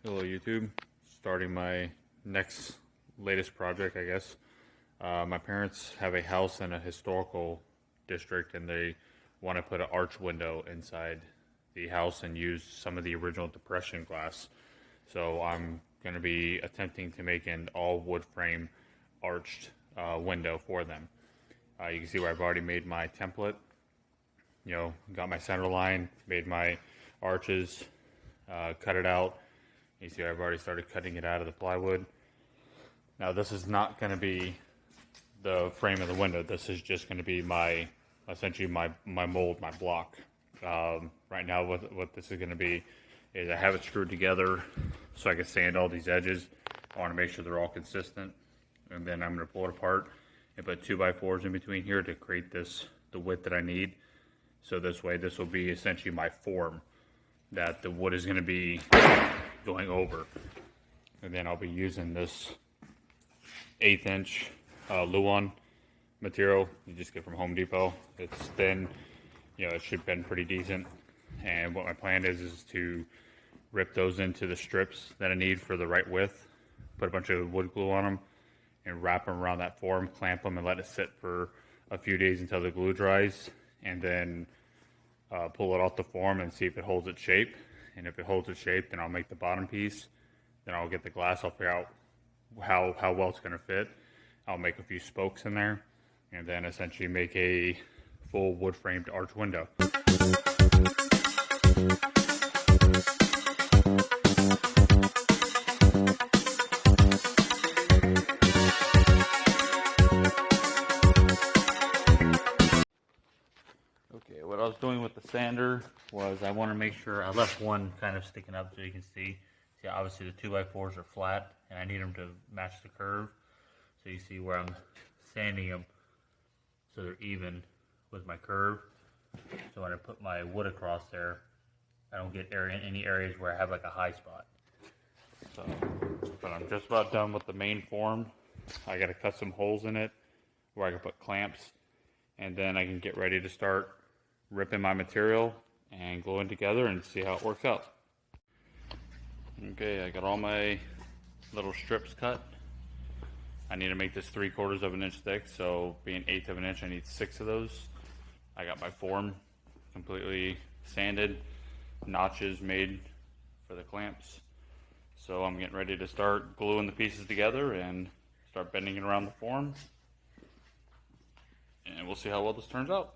Hello YouTube, starting my latest project, I guess. My parents have a house in a historical district and they want to put an arch window inside the house and use some of the original Depression glass. So I'm going to be attempting to make an all wood frame arched window for them. You can see where I've already made my template, got my center line, made my arches, cut it out. You see I've already started cutting it out of the plywood. Now this is not going to be the frame of the window. This is just going to be essentially my mold, my block. Right now what this is going to be is I have it screwed together so I can sand all these edges. I want to make sure they're all consistent. And then I'm going to pull it apart and put 2x4s in between here to create the width that I need. So this way, this will be essentially my form that the wood is going to be going over. And then I'll be using this 1/8 inch Luan material you just get from Home Depot. It's thin, it should bend pretty decent. And what my plan is to rip those into the strips that I need for the right width, put a bunch of wood glue on them, and wrap them around that form, clamp them, and let it sit for a few days until the glue dries, and then pull it off the form and see if it holds its shape. And if it holds its shape, then I'll make the bottom piece. Then I'll get the glass. I'll figure out how well it's going to fit. I'll make a few spokes in there, and then essentially make a full wood framed arch window. Okay, what I was doing with the sander was I want to make sure I left one kind of sticking up so you can see. See, obviously the 2x4s are flat and I need them to match the curve. So you see where I'm sanding them so they're even with my curve. So when I put my wood across there, I don't get any areas where I have like a high spot. So, but I'm just about done with the main form. I got to cut some holes in it where I can put clamps, and then I can get ready to start ripping my material and gluing together and see how it works out. Okay, I got all my little strips cut. I need to make this 3/4 of an inch thick, so being 1/8 of an inch, I need 6 of those. I got my form completely sanded, notches made for the clamps. So I'm getting ready to start gluing the pieces together and start bending it around the form. And we'll see how well this turns out.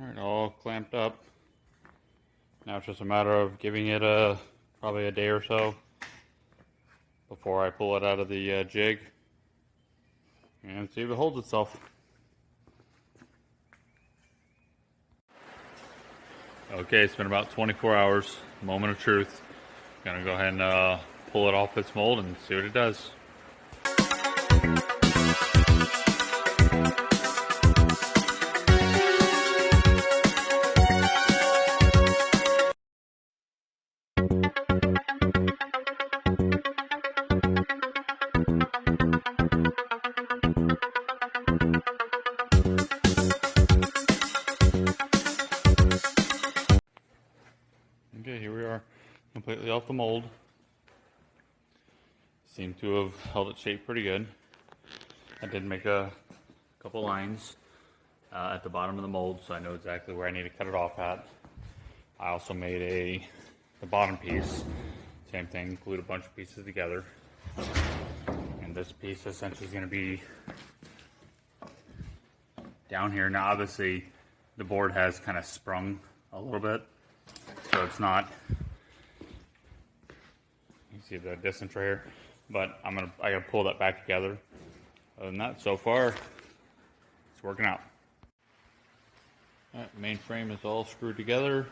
Alright, all clamped up. Now it's just a matter of giving it probably a day or so before I pull it out of the jig and see if it holds itself. Okay, it's been about 24 hours, moment of truth. Gonna go ahead and pull it off its mold and see what it does. completely off the mold. Seem to have held its shape pretty good. I did make a couple lines at the bottom of the mold, so I know exactly where I need to cut it off at. I also made the bottom piece, same thing, glued a bunch of pieces together. And this piece essentially is going to be down here. Now obviously the board has kind of sprung a little bit, so it's not, you see the distance right here, but I gotta pull that back together. Other than that, so far it's working out. All right, main frame is all screwed together.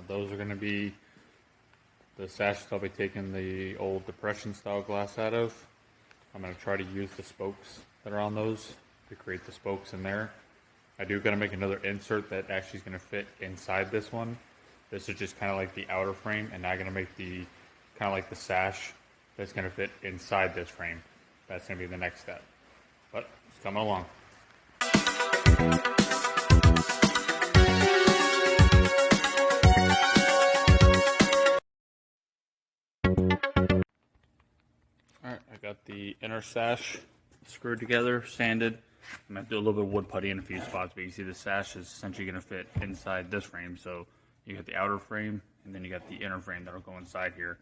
Those are going to be the sashes I'll be taking the old depression style glass out of. I'm going to try to use the spokes that are on those to create the spokes in there. I do got to make another insert that actually is going to fit inside this one. This is just kind of like the outer frame, and now I'm going to make the kind of like the sash that's going to fit inside this frame. That's going to be the next step, but it's coming along. Alright, I got the inner sash screwed together, sanded. I'm going to do a little bit of wood putty in a few spots, but you see the sash is essentially going to fit inside this frame. So you got the outer frame, and then you got the inner frame that'll go inside here.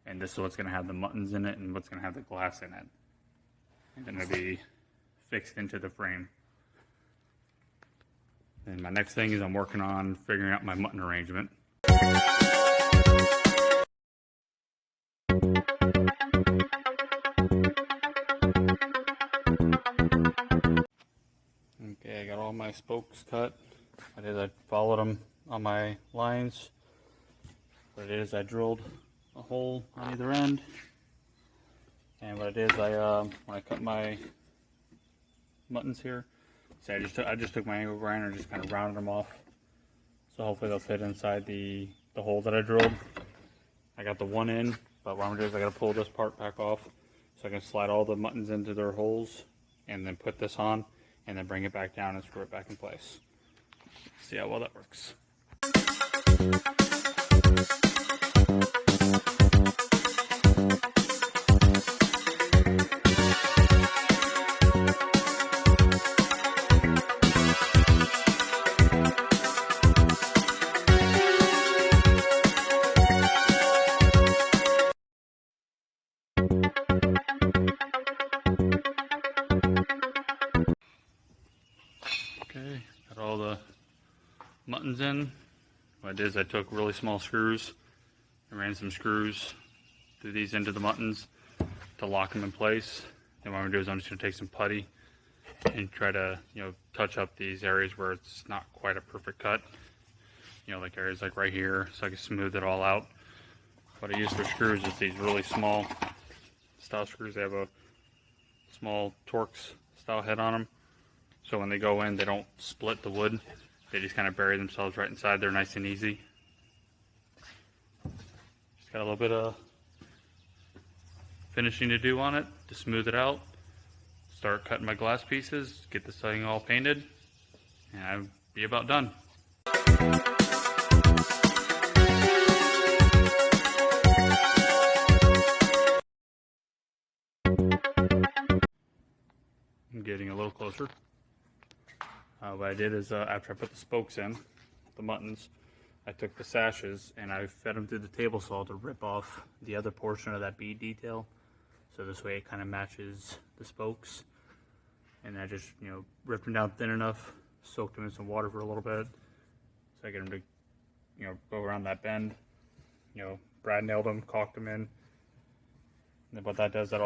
And this is what's going to have the muttons in it and what's going to have the glass in it. And then it'll be fixed into the frame. And my next thing is I'm working on figuring out my mutton arrangement. Okay, I got all my spokes cut. I followed them on my lines. What I did is I drilled a hole on either end. And what I did is when I cut my muttons here, see, I just took my angle grinder and just kind of rounded them off. So hopefully they'll fit inside the hole that I drilled. I got the one in, but what I'm gonna do is I gotta pull this part back off so I can slide all the muttons into their holes and then put this on and then bring it back down and screw it back in place. See how well that works. Okay, got all the muttons in. What I did is I took really small screws and ran some screws through these into the muttons to lock them in place. And what I'm gonna do is I'm just gonna take some putty and try to, touch up these areas where it's not quite a perfect cut. Like areas like right here, so I can smooth it all out. What I use for screws is these really small style screws. They have a small Torx style head on them. So when they go in, they don't split the wood. They just kind of bury themselves right inside. They're nice and easy. Just got a little bit of finishing to do on it to smooth it out. Start cutting my glass pieces, get this thing all painted, and I'll be about done. I'm getting a little closer. What I did is after I put the spokes in, the muttons, I took the sashes and I fed them through the table saw to rip off the other portion of that bead detail. So this way it kind of matches the spokes. And I just, ripped them down thin enough, soaked them in some water for a little bit, so I get them to, go around that bend. Brad nailed them, caulked them in. And then what that does, that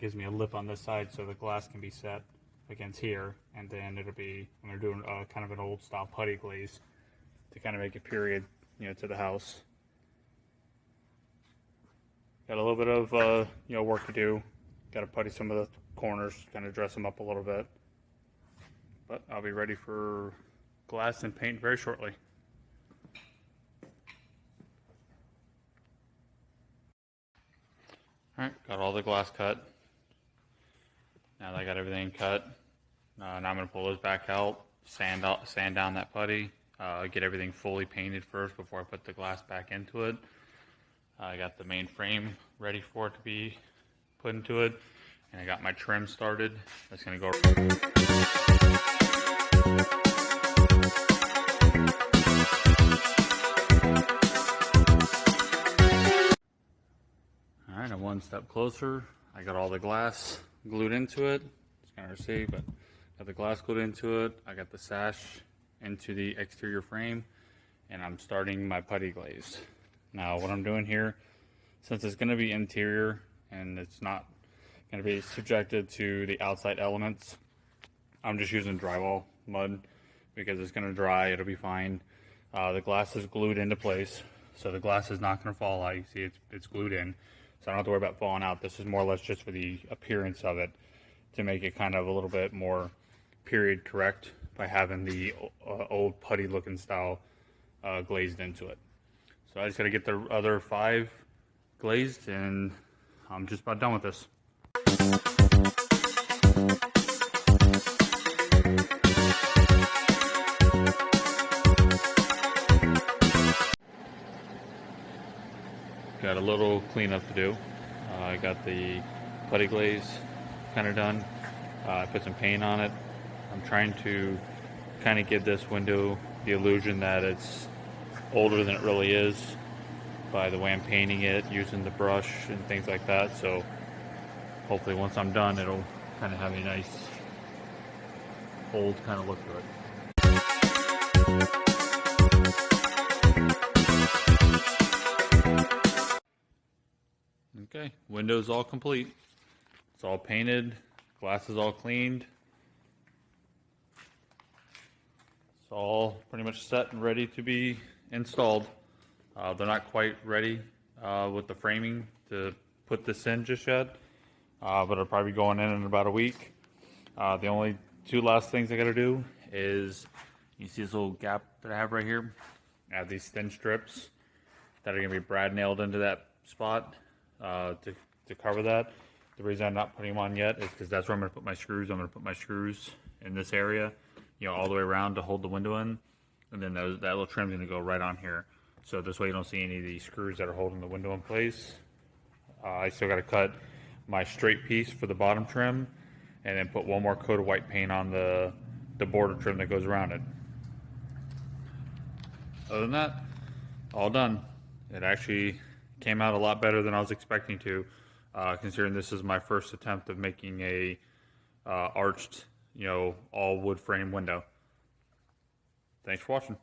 gives me a lip on this side so the glass can be set against here, and then I'm gonna do kind of an old style putty glaze to kind of make a period, to the house. Got a little bit of, work to do. Got to putty some of the corners, kind of dress them up a little bit. But I'll be ready for glass and paint very shortly. Alright, got all the glass cut. Now that I got everything cut, now I'm going to pull those back out, sand down that putty, get everything fully painted first before I put the glass back into it. I got the main frame ready for it to be put into it, and I got my trim started. That's gonna go. All right, I'm one step closer. I got all the glass glued into it. It's kind of hard to see, but got the glass glued into it. I got the sash into the exterior frame, and I'm starting my putty glaze. Now, what I'm doing here, since it's going to be interior and it's not going to be subjected to the outside elements, I'm just using drywall mud because it's going to dry. It'll be fine. The glass is glued into place, so the glass is not going to fall out. You see, it's glued in, so I don't have to worry about falling out. This is more or less just for the appearance of it, to make it kind of a little bit more period correct by having the old putty looking style glazed into it. So I just got to get the other 5 glazed, and I'm just about done with this. Got a little cleanup to do. I got the putty glaze kind of done. I put some paint on it. I'm trying to kind of give this window the illusion that it's older than it really is by the way I'm painting it, using the brush and things like that. So hopefully once I'm done, it'll kind of have a nice old kind of look to it. Okay, window's all complete. It's all painted, glass is all cleaned. It's all pretty much set and ready to be installed. They're not quite ready with the framing to put this in just yet, but it'll probably be going in about a week. The only 2 last things I gotta do is, you see this little gap that I have right here? I have these thin strips that are gonna be brad nailed into that spot to cover that. The reason I'm not putting them on yet is because that's where I'm gonna put my screws. I'm gonna put my screws in this area, you know, all the way around to hold the window in, and then that little trim's gonna go right on here. So this way you don't see any of these screws that are holding the window in place. I still got to cut my straight piece for the bottom trim, and then put one more coat of white paint on the border trim that goes around it. Other than that, all done. It actually came out a lot better than I was expecting to, considering this is my first attempt of making a arched, you know, all wood frame window. Thanks for watching.